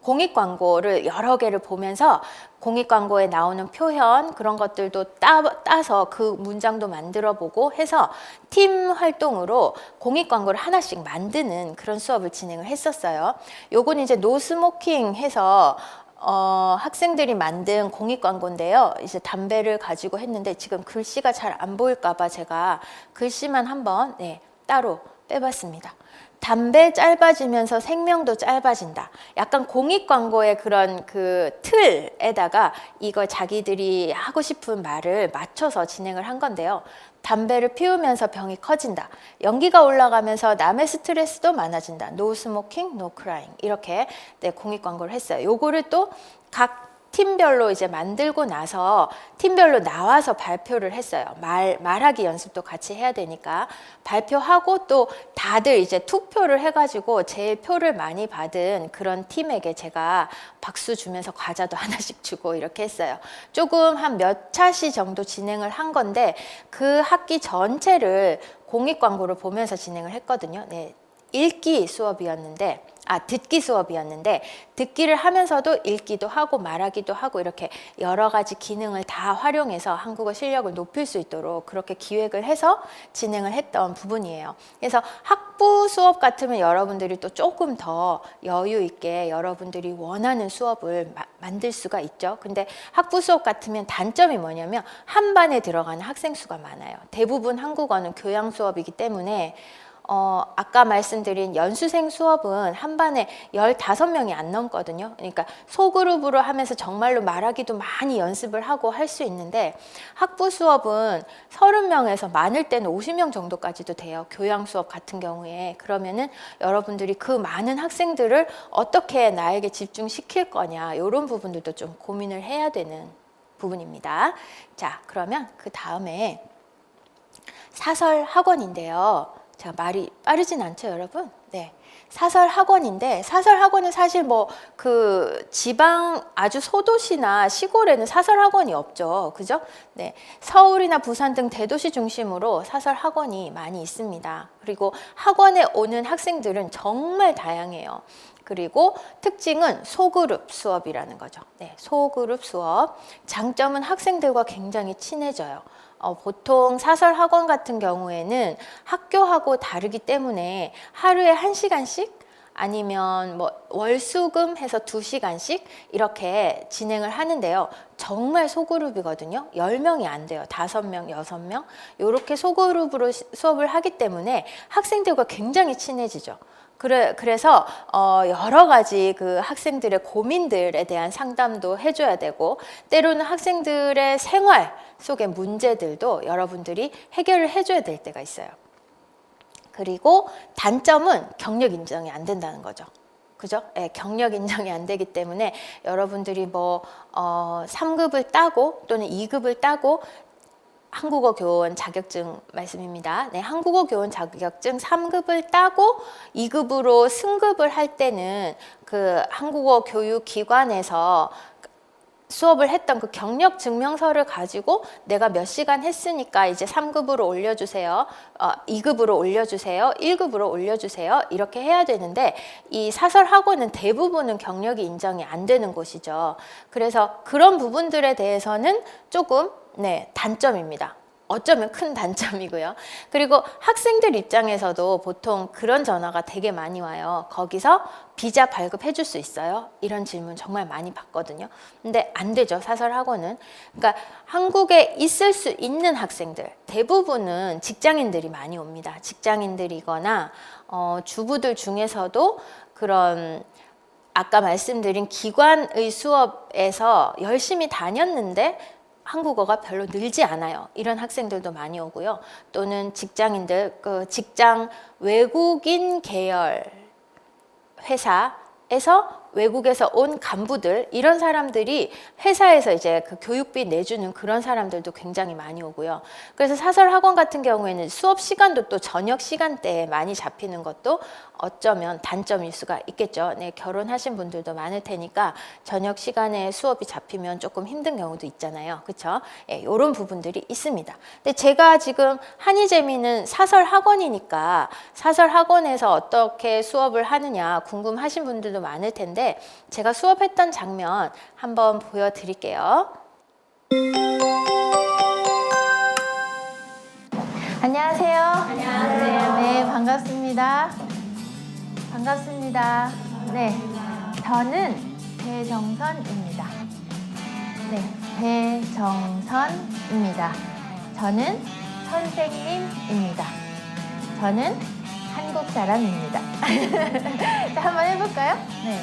공익 광고를 여러 개를 보면서 공익 광고에 나오는 표현 그런 것들도 따서 그 문장도 만들어 보고 해서 팀 활동으로 공익 광고를 하나씩 만드는 그런 수업을 진행을 했었어요. 요건 이제 노 스모킹 해서 학생들이 만든 공익 광고인데요. 이제 담배를 가지고 했는데 지금 글씨가 잘 안 보일까 봐 제가 글씨만 한번 따로 빼봤습니다. 담배 짧아지면서 생명도 짧아진다. 약간 공익 광고의 그런 그 틀에다가 이걸 자기들이 하고 싶은 말을 맞춰서 진행을 한 건데요. 담배를 피우면서 병이 커진다. 연기가 올라가면서 남의 스트레스도 많아진다. No smoking, no crying. 이렇게 공익 광고를 했어요. 요거를 또 각 팀별로 이제 만들고 나서 팀별로 나와서 발표를 했어요. 말하기 연습도 같이 해야 되니까 발표하고 또 다들 이제 투표를 해가지고 제일 표를 많이 받은 그런 팀에게 제가 박수 주면서 과자도 하나씩 주고 이렇게 했어요. 조금 한 몇 차시 정도 진행을 한 건데 그 학기 전체를 공익 광고를 보면서 진행을 했거든요. 읽기 수업이었는데 듣기 수업이었는데 듣기를 하면서도 읽기도 하고 말하기도 하고 이렇게 여러 가지 기능을 다 활용해서 한국어 실력을 높일 수 있도록 그렇게 기획을 해서 진행을 했던 부분이에요. 그래서 학부 수업 같으면 여러분들이 또 조금 더 여유 있게 여러분들이 원하는 수업을 만들 수가 있죠. 근데 학부 수업 같으면 단점이 뭐냐면 한 반에 들어가는 학생 수가 많아요. 대부분 한국어는 교양 수업이기 때문에 아까 말씀드린 연수생 수업은 한 반에 15명이 안 넘거든요. 그러니까 소그룹으로 하면서 정말로 말하기도 많이 연습을 하고 할 수 있는데 학부 수업은 30명에서 많을 때는 50명 정도까지도 돼요. 교양 수업 같은 경우에. 그러면은 여러분들이 그 많은 학생들을 어떻게 나에게 집중시킬 거냐 이런 부분들도 좀 고민을 해야 되는 부분입니다. 자, 그러면 그 다음에 사설 학원인데요. 제가 말이 빠르진 않죠, 여러분? 사설 학원인데, 사설 학원은 사실 뭐 그 지방 아주 소도시나 시골에는 사설 학원이 없죠. 그죠? 네. 서울이나 부산 등 대도시 중심으로 사설 학원이 많이 있습니다. 그리고 학원에 오는 학생들은 정말 다양해요. 그리고 특징은 소그룹 수업이라는 거죠. 네, 소그룹 수업. 장점은 학생들과 굉장히 친해져요. 보통 사설 학원 같은 경우에는 학교하고 다르기 때문에 하루에 1시간씩 아니면 뭐 월수금 해서 2시간씩 이렇게 진행을 하는데요. 정말 소그룹이거든요. 10명이 안 돼요. 5명, 6명. 이렇게 소그룹으로 수업을 하기 때문에 학생들과 굉장히 친해지죠. 그래서 여러 가지 그 학생들의 고민들에 대한 상담도 해줘야 되고, 때로는 학생들의 생활 속의 문제들도 여러분들이 해결을 해줘야 될 때가 있어요. 그리고 단점은 경력 인정이 안 된다는 거죠. 그죠? 네, 경력 인정이 안 되기 때문에 여러분들이 뭐 3급을 따고 또는 2급을 따고, 한국어 교원 자격증 말씀입니다. 네, 한국어 교원 자격증 3급을 따고 2급으로 승급을 할 때는 그 한국어 교육 기관에서 수업을 했던 그 경력 증명서를 가지고 내가 몇 시간 했으니까 이제 3급으로 올려주세요. 2급으로 올려주세요. 1급으로 올려주세요. 이렇게 해야 되는데, 이 사설 학원은 대부분은 경력이 인정이 안 되는 곳이죠. 그래서 그런 부분들에 대해서는 조금 단점입니다. 어쩌면 큰 단점이고요. 그리고 학생들 입장에서도 보통 그런 전화가 되게 많이 와요. 거기서 비자 발급해 줄 수 있어요? 이런 질문 정말 많이 받거든요. 근데 안 되죠, 사설 학원은. 그러니까 한국에 있을 수 있는 학생들, 대부분은 직장인들이 많이 옵니다. 직장인들이거나 주부들 중에서도 그런 아까 말씀드린 기관의 수업에서 열심히 다녔는데 한국어가 별로 늘지 않아요. 이런 학생들도 많이 오고요. 또는 직장인들, 그 직장 외국인 계열 회사에서 외국에서 온 간부들, 이런 사람들이 회사에서 이제 그 교육비 내주는 그런 사람들도 굉장히 많이 오고요. 그래서 사설 학원 같은 경우에는 수업 시간도 또 저녁 시간대에 많이 잡히는 것도 어쩌면 단점일 수가 있겠죠. 네, 결혼하신 분들도 많을 테니까 저녁 시간에 수업이 잡히면 조금 힘든 경우도 있잖아요. 그렇죠? 예, 이런 부분들이 있습니다. 근데 제가 지금 한이재미는 사설 학원이니까 사설 학원에서 어떻게 수업을 하느냐 궁금하신 분들도 많을 텐데, 제가 수업했던 장면 한번 보여드릴게요. 안녕하세요. 안녕하세요. 네, 반갑습니다. 반갑습니다. 네, 저는 배정선입니다. 네, 배정선입니다. 저는 선생님입니다. 저는 한국 사람입니다. 자, 한번 해볼까요? 네.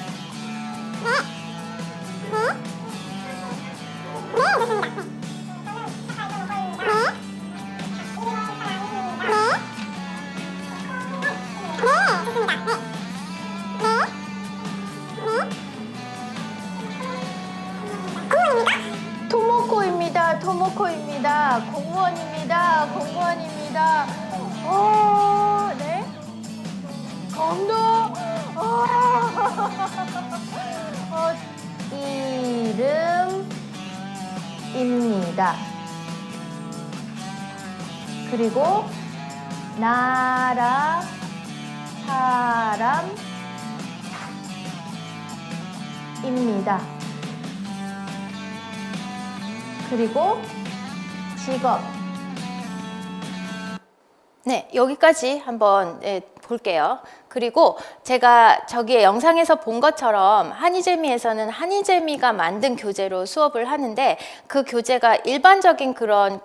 토모코입니다. 토모코입니다. 공무원입니다. 공무원입니다. 네. 감독. 이름입니다. 그리고 나라 사람입니다. 그리고 직업. 네, 여기까지 한번 볼게요. 그리고 제가 저기에 영상에서 본 것처럼 한이재미에서는 한이재미가 만든 교재로 수업을 하는데, 그 교재가 일반적인 그런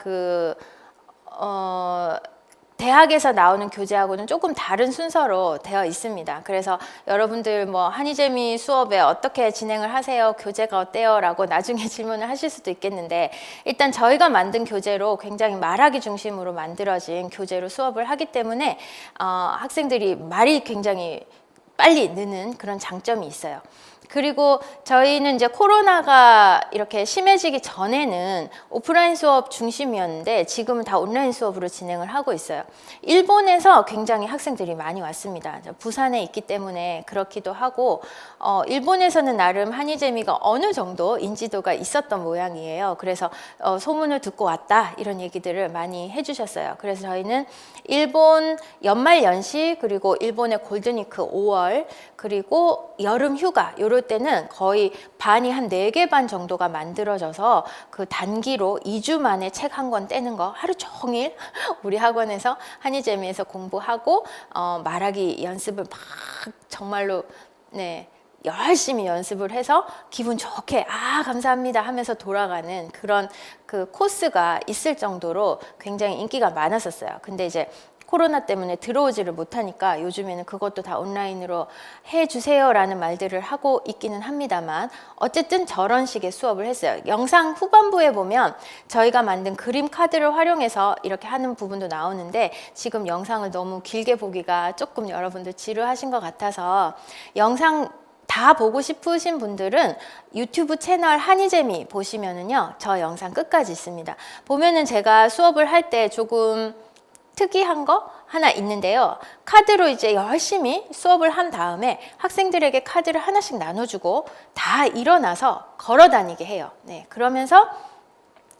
대학에서 나오는 교재하고는 조금 다른 순서로 되어 있습니다. 그래서 여러분들 뭐 한이재미 수업에 어떻게 진행을 하세요? 교재가 어때요? 라고 나중에 질문을 하실 수도 있겠는데, 일단 저희가 만든 교재로 굉장히 말하기 중심으로 만들어진 교재로 수업을 하기 때문에 학생들이 말이 굉장히 빨리 느는 그런 장점이 있어요. 그리고 저희는 이제 코로나가 이렇게 심해지기 전에는 오프라인 수업 중심이었는데 지금은 다 온라인 수업으로 진행을 하고 있어요. 일본에서 굉장히 학생들이 많이 왔습니다. 부산에 있기 때문에 그렇기도 하고 일본에서는 나름 한이재미가 어느 정도 인지도가 있었던 모양이에요. 그래서 소문을 듣고 왔다 이런 얘기들을 많이 해주셨어요. 그래서 저희는 일본 연말 연시 그리고 일본의 골든위크 5월 그리고 여름 휴가 요럴 때는 거의 반이 한 4개 반 정도가 만들어져서 그 단기로 2주 만에 책 한 권 떼는 거 하루 종일 우리 학원에서 한이재미에서 공부하고 말하기 연습을 막 정말로 네 열심히 연습을 해서 기분 좋게 감사합니다 하면서 돌아가는 그런 그 코스가 있을 정도로 굉장히 인기가 많았었어요. 근데 이제 코로나 때문에 들어오지를 못하니까 요즘에는 그것도 다 온라인으로 해주세요 라는 말들을 하고 있기는 합니다만 어쨌든 저런 식의 수업을 했어요. 영상 후반부에 보면 저희가 만든 그림 카드를 활용해서 이렇게 하는 부분도 나오는데 지금 영상을 너무 길게 보기가 조금 여러분들 지루하신 것 같아서 영상 다 보고 싶으신 분들은 유튜브 채널 한이재미 보시면은요 저 영상 끝까지 있습니다. 보면은 제가 수업을 할 때 조금 특이한 거 하나 있는데요. 카드로 이제 열심히 수업을 한 다음에 학생들에게 카드를 하나씩 나눠주고 다 일어나서 걸어 다니게 해요. 네, 그러면서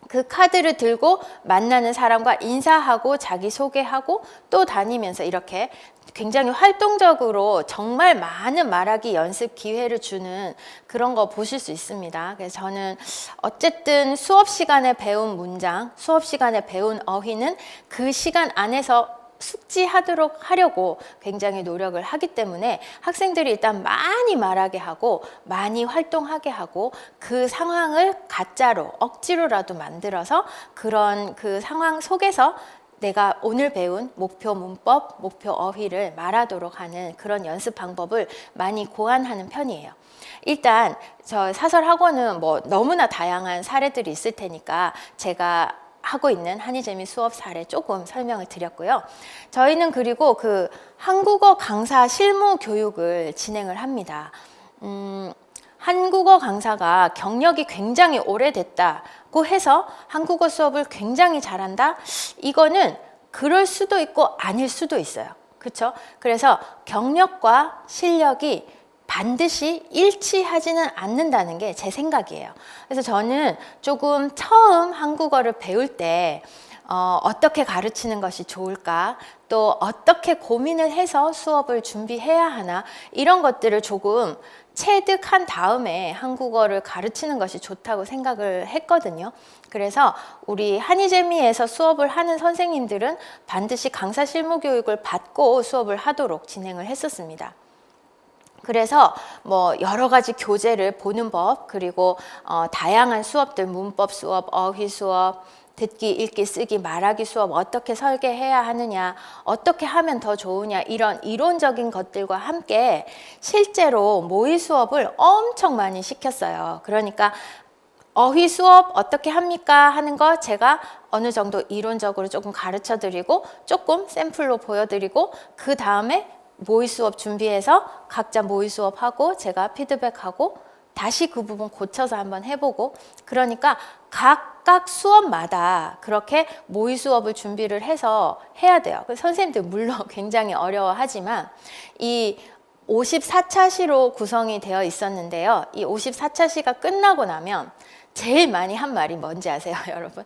그 카드를 들고 만나는 사람과 인사하고 자기소개하고 또 다니면서 이렇게 굉장히 활동적으로 정말 많은 말하기 연습 기회를 주는 그런 거 보실 수 있습니다. 그래서 저는 어쨌든 수업 시간에 배운 문장, 수업 시간에 배운 어휘는 그 시간 안에서 숙지하도록 하려고 굉장히 노력을 하기 때문에 학생들이 일단 많이 말하게 하고 많이 활동하게 하고 그 상황을 가짜로 억지로라도 만들어서 그런 그 상황 속에서 내가 오늘 배운 목표 문법, 목표 어휘를 말하도록 하는 그런 연습 방법을 많이 고안하는 편이에요. 일단 저 사설학원은 뭐 너무나 다양한 사례들이 있을 테니까 제가 하고 있는 한이재미 수업 사례 조금 설명을 드렸고요. 저희는 그리고 그 한국어 강사 실무 교육을 진행을 합니다. 한국어 강사가 경력이 굉장히 오래됐다고 해서 한국어 수업을 굉장히 잘한다? 이거는 그럴 수도 있고 아닐 수도 있어요. 그렇죠? 그래서 경력과 실력이 반드시 일치하지는 않는다는 게 제 생각이에요. 그래서 저는 조금 처음 한국어를 배울 때 어떻게 가르치는 것이 좋을까? 또 어떻게 고민을 해서 수업을 준비해야 하나? 이런 것들을 조금 체득한 다음에 한국어를 가르치는 것이 좋다고 생각을 했거든요. 그래서 우리 한이재미에서 수업을 하는 선생님들은 반드시 강사 실무 교육을 받고 수업을 하도록 진행을 했었습니다. 그래서 뭐 여러 가지 교재를 보는 법, 그리고 다양한 수업들, 문법 수업, 어휘 수업, 듣기, 읽기, 쓰기, 말하기 수업 어떻게 설계해야 하느냐, 어떻게 하면 더 좋으냐, 이런 이론적인 것들과 함께 실제로 모의 수업을 엄청 많이 시켰어요. 그러니까 어휘 수업 어떻게 합니까 하는 거 제가 어느 정도 이론적으로 조금 가르쳐 드리고 조금 샘플로 보여드리고 그 다음에 모의 수업 준비해서 각자 모의 수업하고 제가 피드백하고 다시 그 부분 고쳐서 한번 해보고, 그러니까 각각 수업마다 그렇게 모의 수업을 준비를 해서 해야 돼요. 선생님들 물론 굉장히 어려워하지만 이 54차 시로 구성이 되어 있었는데요. 이 54차 시가 끝나고 나면 제일 많이 한 말이 뭔지 아세요, 여러분?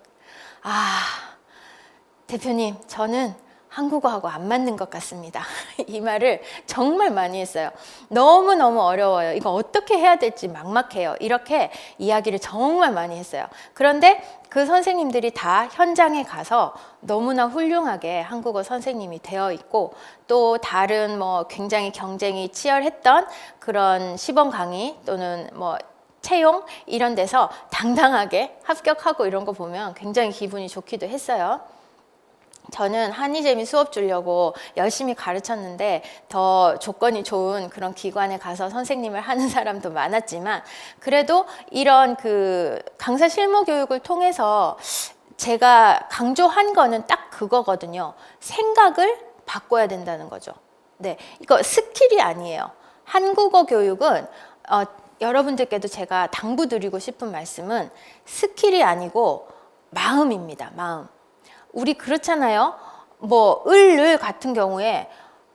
대표님, 저는 한국어하고 안 맞는 것 같습니다. 이 말을 정말 많이 했어요. 너무너무 어려워요. 이거 어떻게 해야 될지 막막해요. 이렇게 이야기를 정말 많이 했어요. 그런데 그 선생님들이 다 현장에 가서 너무나 훌륭하게 한국어 선생님이 되어 있고, 또 다른 뭐 굉장히 경쟁이 치열했던 그런 시범 강의 또는 뭐 채용 이런 데서 당당하게 합격하고 이런 거 보면 굉장히 기분이 좋기도 했어요. 저는 한이재미 수업 주려고 열심히 가르쳤는데 더 조건이 좋은 그런 기관에 가서 선생님을 하는 사람도 많았지만, 그래도 이런 그 강사 실무 교육을 통해서 제가 강조한 거는 딱 그거거든요. 생각을 바꿔야 된다는 거죠. 네, 이거 스킬이 아니에요. 한국어 교육은 여러분들께도 제가 당부드리고 싶은 말씀은 스킬이 아니고 마음입니다. 마음. 우리 그렇잖아요. 뭐 을 같은 경우에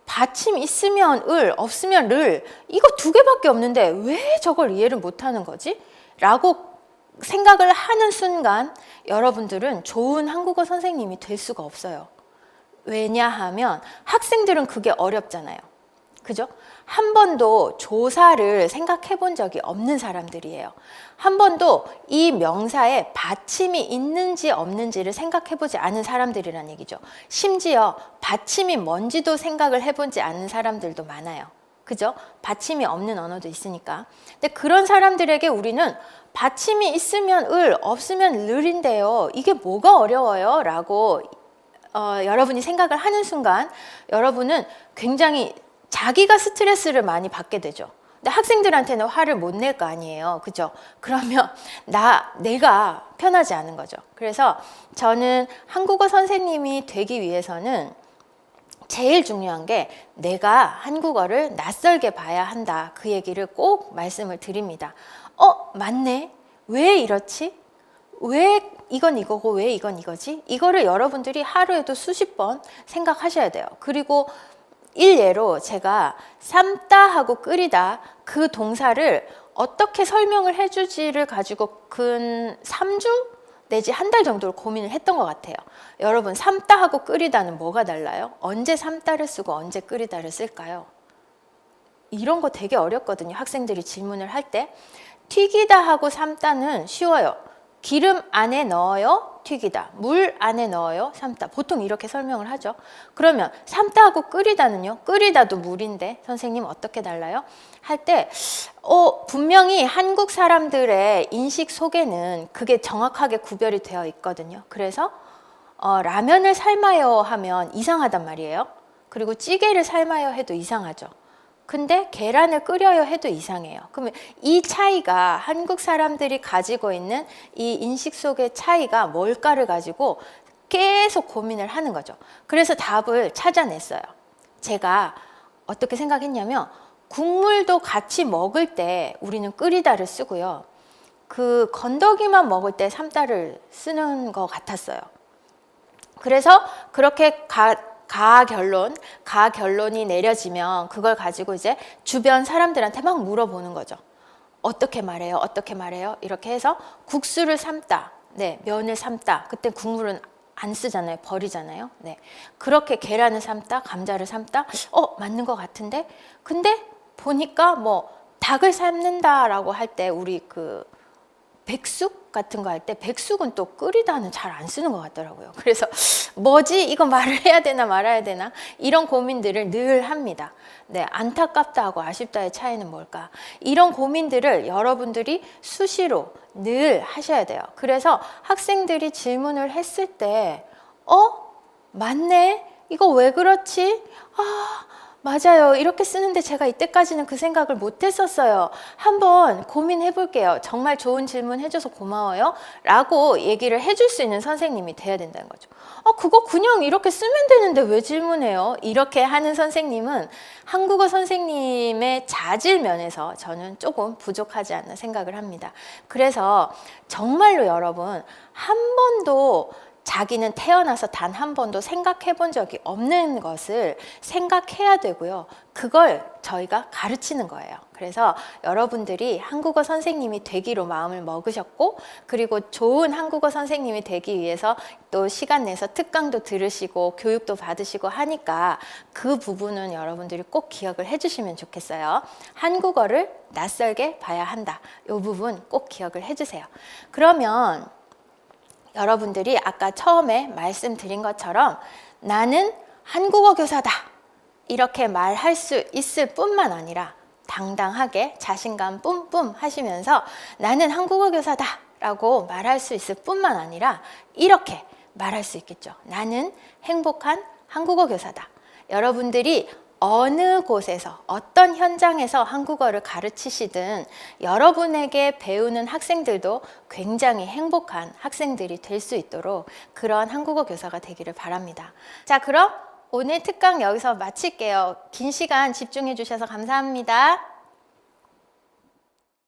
받침 있으면 을, 없으면 를, 이거 두 개밖에 없는데 왜 저걸 이해를 못하는 거지? 라고 생각을 하는 순간 여러분들은 좋은 한국어 선생님이 될 수가 없어요. 왜냐하면 학생들은 그게 어렵잖아요. 그죠? 한 번도 조사를 생각해 본 적이 없는 사람들이에요. 한 번도 이 명사에 받침이 있는지 없는지를 생각해 보지 않은 사람들이란 얘기죠. 심지어 받침이 뭔지도 생각을 해보지 않는 사람들도 많아요. 그죠? 받침이 없는 언어도 있으니까. 근데 그런 사람들에게 우리는 받침이 있으면 을, 없으면 를인데요. 이게 뭐가 어려워요? 라고 여러분이 생각을 하는 순간 여러분은 굉장히 자기가 스트레스를 많이 받게 되죠. 근데 학생들한테는 화를 못 낼 거 아니에요. 그죠? 그러면 내가 편하지 않은 거죠. 그래서 저는 한국어 선생님이 되기 위해서는 제일 중요한 게 내가 한국어를 낯설게 봐야 한다. 그 얘기를 꼭 말씀을 드립니다. 맞네. 왜 이렇지? 왜 이건 이거고 왜 이건 이거지? 이거를 여러분들이 하루에도 수십 번 생각하셔야 돼요. 그리고 일예로 제가 삶다 하고 끓이다 그 동사를 어떻게 설명을 해주지를 가지고 근 3주 내지 한 달 정도를 고민을 했던 것 같아요. 여러분, 삶다 하고 끓이다는 뭐가 달라요? 언제 삶다를 쓰고 언제 끓이다를 쓸까요? 이런 거 되게 어렵거든요. 학생들이 질문을 할 때. 튀기다 하고 삶다는 쉬워요. 기름 안에 넣어요, 튀기다. 물 안에 넣어요, 삶다. 보통 이렇게 설명을 하죠. 그러면 삶다 하고 끓이다는요? 끓이다도 물인데 선생님 어떻게 달라요? 할 때 분명히 한국 사람들의 인식 속에는 그게 정확하게 구별이 되어 있거든요. 그래서 라면을 삶아요 하면 이상하단 말이에요. 그리고 찌개를 삶아요 해도 이상하죠. 근데 계란을 끓여요 해도 이상해요. 그러면 이 차이가 한국 사람들이 가지고 있는 이 인식 속의 차이가 뭘까를 가지고 계속 고민을 하는 거죠. 그래서 답을 찾아냈어요. 제가 어떻게 생각했냐면 국물도 같이 먹을 때 우리는 끓이다를 쓰고요. 그 건더기만 먹을 때 삶다를 쓰는 것 같았어요. 그래서 그렇게 가결론이 내려지면 그걸 가지고 이제 주변 사람들한테 막 물어보는 거죠. 어떻게 말해요? 어떻게 말해요? 이렇게 해서 국수를 삶다. 네, 면을 삶다. 그때 국물은 안 쓰잖아요. 버리잖아요. 네. 그렇게 계란을 삶다, 감자를 삶다. 맞는 것 같은데? 근데 보니까 뭐 닭을 삶는다라고 할 때 우리 그 백숙 같은 거 할 때 백숙은 또 끓이다는 잘 안 쓰는 것 같더라고요. 그래서 뭐지? 이거 말을 해야 되나 말아야 되나? 이런 고민들을 늘 합니다. 네, 안타깝다 하고 아쉽다의 차이는 뭘까? 이런 고민들을 여러분들이 수시로 늘 하셔야 돼요. 그래서 학생들이 질문을 했을 때 맞네? 이거 왜 그렇지? 맞아요. 이렇게 쓰는데 제가 이때까지는 그 생각을 못 했었어요. 한번 고민해 볼게요. 정말 좋은 질문 해줘서 고마워요. 라고 얘기를 해줄 수 있는 선생님이 돼야 된다는 거죠. 그거 그냥 이렇게 쓰면 되는데 왜 질문해요? 이렇게 하는 선생님은 한국어 선생님의 자질 면에서 저는 조금 부족하지 않나 생각을 합니다. 그래서 정말로 여러분, 한 번도 자기는 태어나서 단 한 번도 생각해 본 적이 없는 것을 생각해야 되고요. 그걸 저희가 가르치는 거예요. 그래서 여러분들이 한국어 선생님이 되기로 마음을 먹으셨고, 그리고 좋은 한국어 선생님이 되기 위해서 또 시간 내서 특강도 들으시고 교육도 받으시고 하니까 그 부분은 여러분들이 꼭 기억을 해주시면 좋겠어요. 한국어를 낯설게 봐야 한다. 이 부분 꼭 기억을 해주세요. 그러면 여러분들이 아까 처음에 말씀드린 것처럼 나는 한국어 교사다 이렇게 말할 수 있을 뿐만 아니라 당당하게 자신감 뿜뿜 하시면서 나는 한국어 교사다 라고 말할 수 있을 뿐만 아니라 이렇게 말할 수 있겠죠. 나는 행복한 한국어 교사다. 여러분들이 어느 곳에서 어떤 현장에서 한국어를 가르치시든 여러분에게 배우는 학생들도 굉장히 행복한 학생들이 될 수 있도록 그런 한국어 교사가 되기를 바랍니다. 자, 그럼 오늘 특강 여기서 마칠게요. 긴 시간 집중해 주셔서 감사합니다.